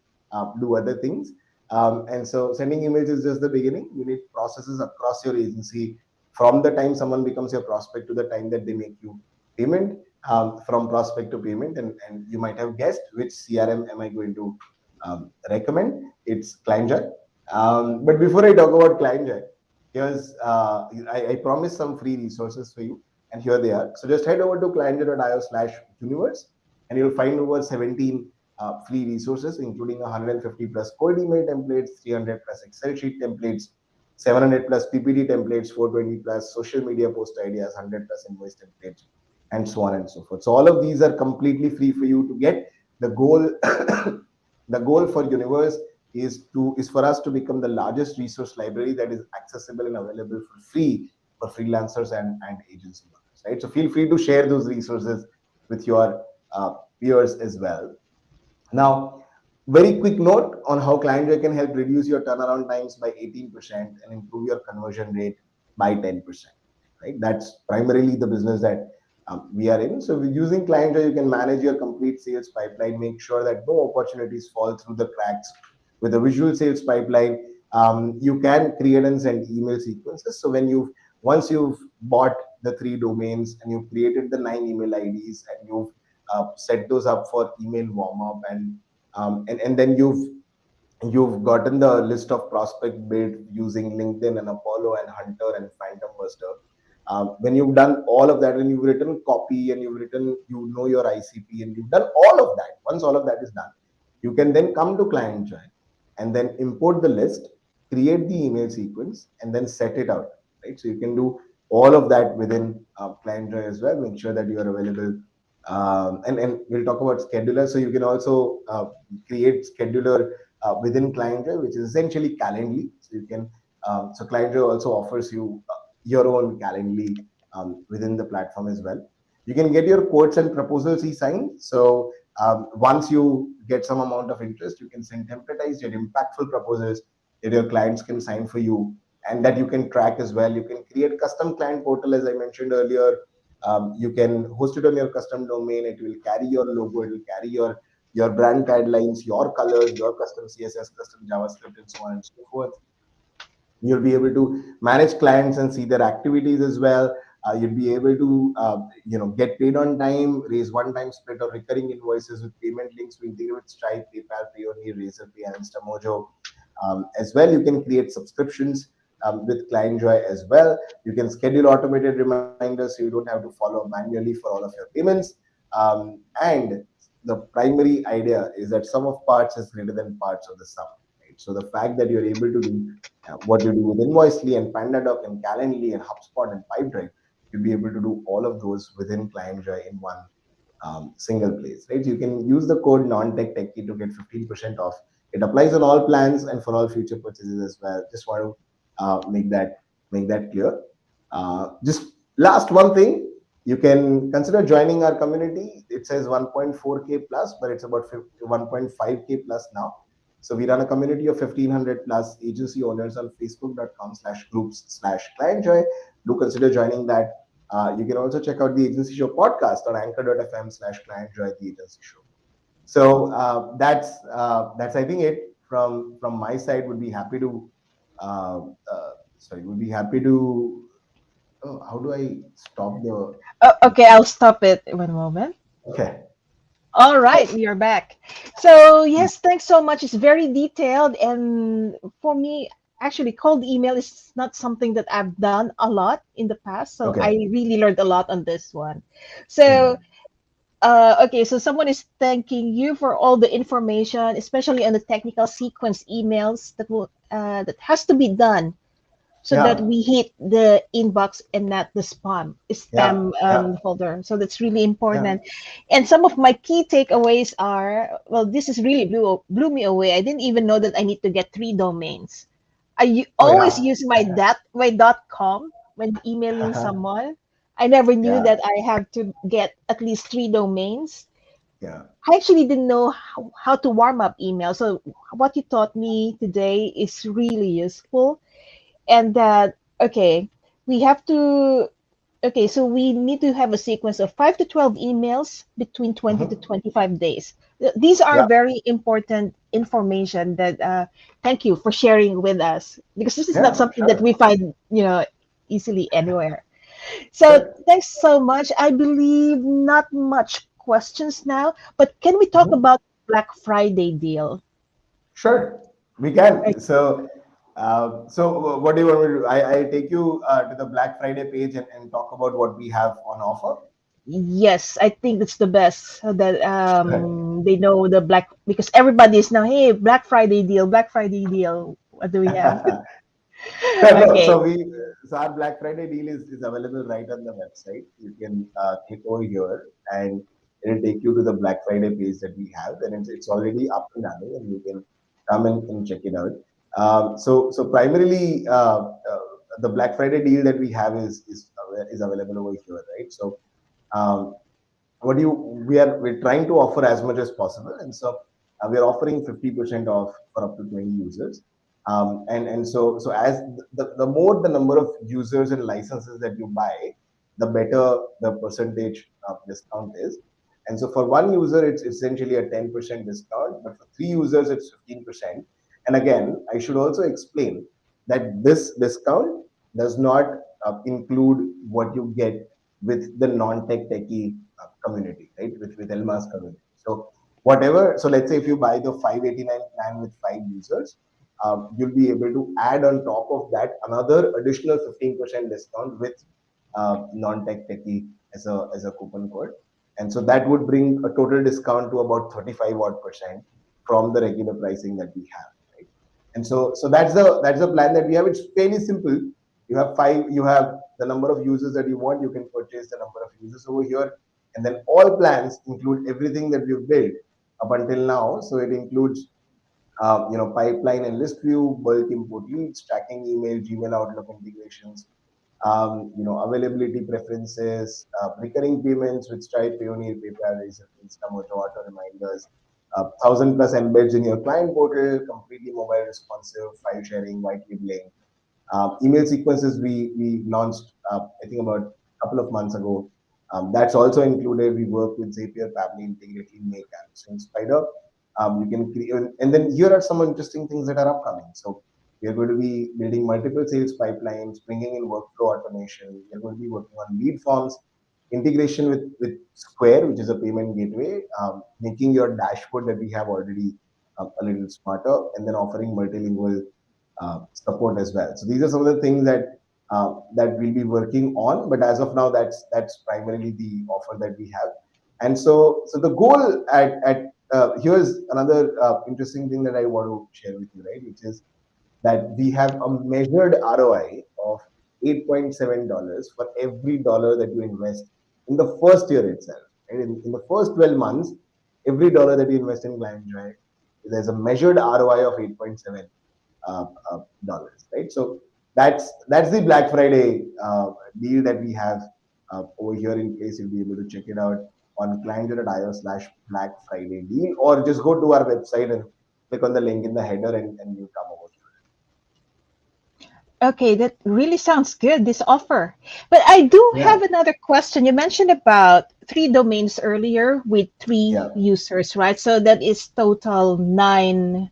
do other things. And so sending emails is just the beginning. You need processes across your agency from the time someone becomes your prospect to the time that they make you payment, from prospect to payment. And you might have guessed which CRM am I going to recommend. It's Clientjoy. But before I talk about Clientjoy, I promised some free resources for you, and here they are. So just head over to clientjoy.io/universe, and you'll find over 17 free resources, including 150 plus cold email templates, 300 plus Excel sheet templates, 700 plus PPT templates, 420 plus social media post ideas, 100 plus invoice templates, and so on and so forth. So all of these are completely free for you to get. The goal, the goal for Universe is for us to become the largest resource library that is accessible and available for free for freelancers and agency owners, right? So feel free to share those resources with your peers as well. Now, very quick note on how Clientjoy can help reduce your turnaround times by 18% and improve your conversion rate by 10%. Right? That's primarily the business that we are in. So with using Clientjoy, you can manage your complete sales pipeline, make sure that no opportunities fall through the cracks. With a visual sales pipeline, you can create and send email sequences. So once you've bought the 3 domains and you've created the 9 email IDs and you've set those up for email warm up, and then you've gotten the list of prospect built using LinkedIn and Apollo and Hunter and Phantom Buster. When you've done all of that, when you've written copy and you've written, you know, your ICP, and you've done all of that, once all of that is done, you can then come to Clientjoy and then import the list, create the email sequence, and then set it out. Right. So you can do all of that within Clientjoy as well. Make sure that you are available. And we'll talk about scheduler. So you can also create scheduler within Clientjoy, which is essentially Calendly. So you can so Clientjoy also offers you your own Calendly within the platform as well. You can get your quotes and proposals e-signed. So once you get some amount of interest, you can send templatized and impactful proposals that your clients can sign for you, and that you can track as well. You can create custom client portal, as I mentioned earlier. You can host it on your custom domain. It will carry your logo. It will carry your brand guidelines, your colors, your custom CSS, custom JavaScript, and so on and so forth. You'll be able to manage clients and see their activities as well. You'll be able to get paid on time, raise one-time split or recurring invoices with payment links to integrate with Stripe, PayPal, Payoneer, Razorpay, and Instamojo. As well, you can create subscriptions with Clientjoy as well. You can schedule automated reminders so you don't have to follow manually for all of your payments. And the primary idea is that sum of parts is greater than parts of the sum. Right? So the fact that you're able to do what you do with Invoicely and PandaDoc and Calendly and HubSpot and Pipedrive, you'll be able to do all of those within Clientjoy in one single place, right? You can use the code non-tech techie to get 15% off. It applies on all plans and for all future purchases as well. Just want to make that clear. Just last one thing, you can consider joining our community. It says 1.4k plus, but it's about 1.5k plus now. So we run a community of 1500 plus agency owners on facebook.com/groups/clientjoy. Do consider joining that. You can also check out the Agency Show podcast on anchor.fm/clientjoy the agency show. So that's I think it from my side. Would be happy to uh, would be happy to. Oh, how do I stop the? Oh, okay, I'll stop it. One moment. Okay. All right, we are back. So yes, thanks so much. It's very detailed, and for me, actually, cold email is not something that I've done a lot in the past. So I Okay. really learned a lot on this one. So Hmm. okay, so someone is thanking you for all the information, especially on the technical sequence emails that has to be done so that Yeah. we hit the inbox and not the Yeah. spam Yeah. folder. So that's really Yeah. important. And some of my key takeaways are, well, this is really blew me away. I didn't even know that I need to get 3 domains. Oh Always yeah. use my .com when emailing someone. I never knew Yeah. that I have to get at least 3 domains. Yeah. I actually didn't know how to warm up email. So what you taught me today is really useful. And that, okay, we have to, okay, so we need to have a sequence of 5 to 12 emails between 20 to Hmm. 25 days. These are Yeah. very important information that, thank you for sharing with us, because this is not Yeah. something that Sure. we find, easily anywhere. So Sure. thanks so much. I believe not much questions now, but can we talk Mhm. about Black Friday deal? Sure, we can. So what do you want me to do? I take you to the Black Friday page and talk about what we have on offer. Yes, I think that's the best, so that Sure. they know the black, because everybody is now, hey, Black Friday deal, Black Friday deal. What do we have? Sure, no, Okay. so our Black Friday deal is available right on the website. You can click over here and it'll take you to the Black Friday page that we have, and it's already up and running, and you can come and check it out. So primarily, the Black Friday deal that we have is available over here, right? So um, what do you we're trying to offer as much as possible, and so we're offering 50% off for up to 20 users. And so as the more the number of users and licenses that you buy, the better the percentage of discount is. And so for one user it's essentially a 10% discount, but for 3 users it's 15%. And again, I should also explain that this discount does not include what you get with the non-tech techie community, right? With Elma's community. So whatever, so let's say if you buy the 589 plan with 5 users, you'll be able to add on top of that another additional 15% discount with non-tech techie as a coupon code. And so that would bring a total discount to about 35 odd percent from the regular pricing that we have, right? And so that's the plan that we have. It's fairly simple. You have the number of users that you want, you can purchase the number of users over here. And then all plans include everything that we've built up until now. So it includes pipeline and list view, bulk import leads, tracking email, Gmail, Outlook integrations, availability preferences, recurring payments with Stripe, Payoneer, PayPal, Instamoto, auto reminders, 1,000+ embeds in your client portal, completely mobile responsive, file sharing, white labeling. Email sequences we launched, I think about a couple of months ago. That's also included. We work with Zapier, Pabbly, integrating Make apps in Spider. You can create, and then here are some interesting things that are upcoming. So we are going to be building multiple sales pipelines, bringing in workflow automation. We are going to be working on lead forms, integration with Square, which is a payment gateway, making your dashboard that we have already a little smarter, and then offering multilingual support as well. So these are some of the things that we'll be working on. But as of now, that's primarily the offer that we have. And so the goal at here's another interesting thing that I want to share with you, right? Which is that we have a measured ROI of $8.7 for every dollar that you invest in the first year itself. Right? In the first 12 months, every dollar that you invest in Clientjoy, there's a measured ROI of 8.7 uh, dollars, right? So that's the Black Friday deal that we have over here in place. You'll be able to check it out on clientjoy.io/Black Friday deal, or just go to our website and click on the link in the header and you come over. Okay, that really sounds good, this offer. But I do Yeah, have another question. You mentioned about 3 domains earlier with three yeah, users, right? So that is total nine.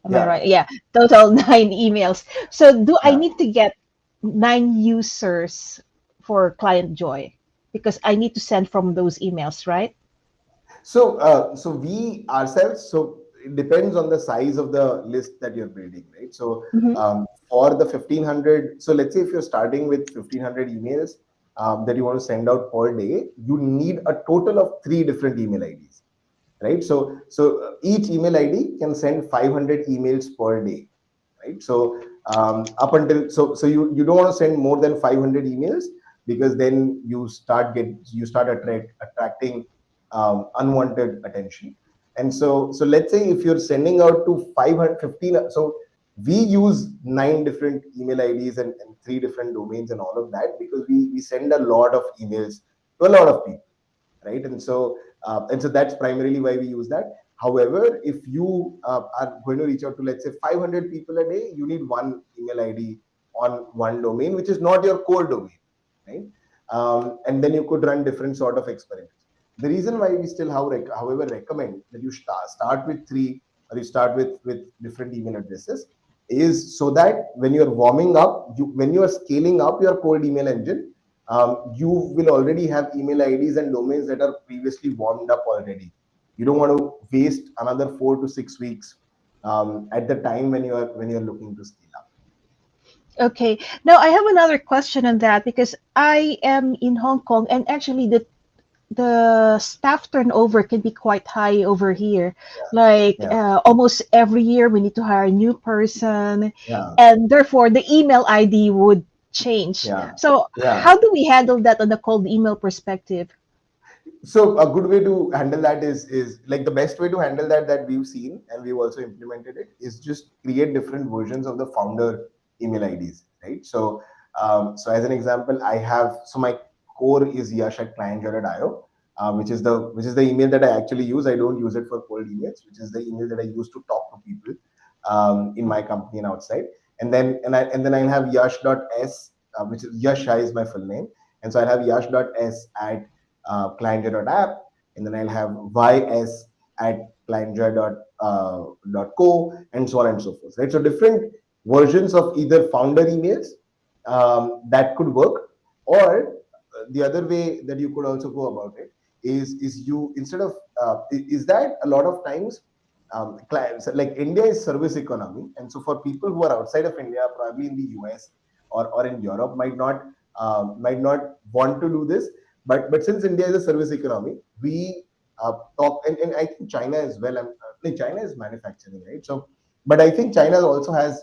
Am I yeah, right? Yeah, total 9 emails. So do I yeah. need to get 9 users for Clientjoy? Because I need to send from those emails, right? So we ourselves, so it depends on the size of the list that you're building, right? So Mm-hmm. for the 1,500, so let's say if you're starting with 1,500 emails that you want to send out per day, you need a total of 3 different email IDs, right? So each email ID can send 500 emails per day, right? So up until so you don't want to send more than 500 emails, because then you start attracting unwanted attention. And so let's say if you're sending out to 515, so we use 9 different email IDs and 3 different domains and all of that, because we send a lot of emails to a lot of people, right? And so that's primarily why we use that. However, if you are going to reach out to, let's say, 500 people a day, you need one email ID on one domain, which is not your core domain, right? And then you could run different sort of experiments. The reason why we still, however, recommend that you start with three, or you start with different email addresses, is so that when you're warming up, when you are scaling up your cold email engine, you will already have email IDs and domains that are previously warmed up already. You don't want to waste another 4 to 6 weeks at the time when you're looking to scale up. Okay. Now I have another question on that because I am in Hong Kong and actually the staff turnover can be quite high over here. Like Yeah, almost every year we need to hire a new person, yeah, and therefore the email ID would change. yeah, So yeah. how do we handle that on the cold email perspective? So a good way to handle that is like the best way to handle that we've seen and we've also implemented it is just create different versions of the founder email IDs, right? So as an example, I have, so my core is Yash at clientjoy.io, which is the email that I actually use. I don't use it for cold emails, which is the email that I use to talk to people in my company and outside. And then I'll have yash.s, which is Yash Shah is my full name, and so I have yash.s at clientjoy.app, and then I'll have ys at clientjoy.co, and so on and so forth. Right. So different versions of either founder emails that could work, or the other way that you could also go about it is you instead of is that a lot of times clients like India is service economy, and so for people who are outside of India, probably in the US or in Europe, might not want to do this, but since India is a service economy, we talk and I think China as well. China is manufacturing, right? So, but I think China also has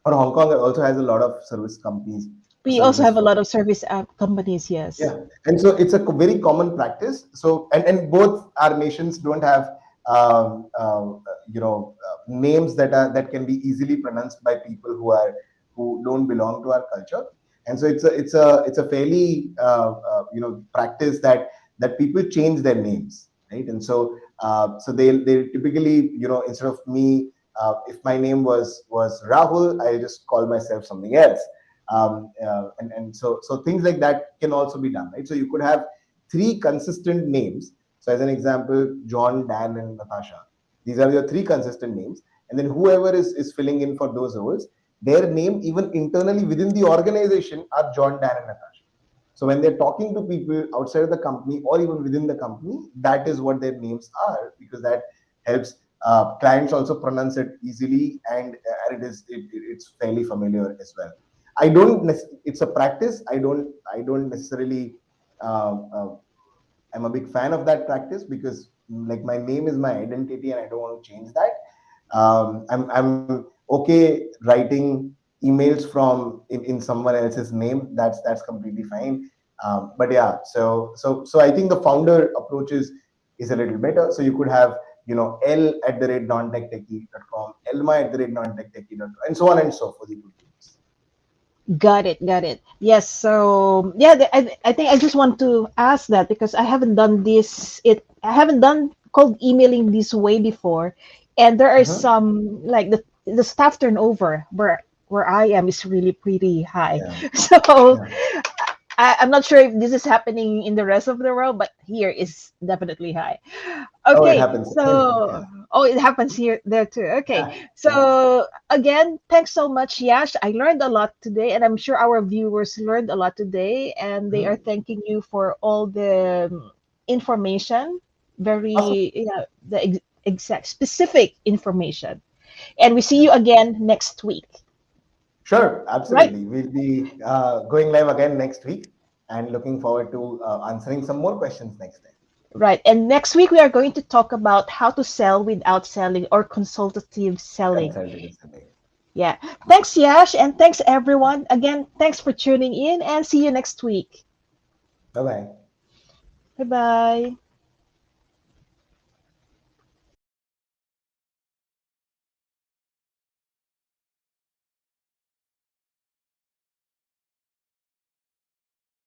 or Hong Kong also has a lot of service companies or We also services have a for lot of service companies, yes. yeah, and so it's a very common practice. So, and both our nations don't have names that can be easily pronounced by people who don't belong to our culture. And so it's a fairly practice that people change their names, right? And so they typically instead of me, if my name was Rahul, I just call myself something else. And so things like that can also be done, right? So you could have three consistent names. So as an example, John, Dan, and Natasha. These are your three consistent names, and then whoever is filling in for those roles, their name even internally within the organization are John, Dan, and Natasha. So when they're talking to people outside of the company or even within the company, that is what their names are, because that helps clients also pronounce it easily, and it's fairly familiar as well. I don't. It's a practice. I don't necessarily. Uh, I'm a big fan of that practice because like my name is my identity, and I don't want to change that. I'm okay writing emails from in someone else's name. That's completely fine. But yeah, so I think the founder approach is a little better. So you could have l@nontechtechie.com, elma@nontechtechie.com, and so on and so forth. You could do this. Got it, got it. Yes, so yeah, I think I just want to ask that because I haven't done this. I haven't done cold emailing this way before, and there are Mhm. some like the staff turnover where I am is really pretty high. Yeah, So yeah. I'm not sure if this is happening in the rest of the world, but here is definitely high. Oh, it Okay, happens. so oh, it happens here there too. Okay, Yeah, yeah. so again, thanks so much, Yash. I learned a lot today, and I'm sure our viewers learned a lot today, and they are Mhm. thanking you for all the information, Awesome. very the exact specific information. And we see you again next week, Sure, right? absolutely. We'll be going live again next week and looking forward to answering some more questions next time. Right. And next week we are going to talk about how to sell without selling or consultative selling. Consultative Sunday. Yeah. Thanks, Yash, and thanks everyone. Again, thanks for tuning in and see you next week. Bye bye. Bye bye.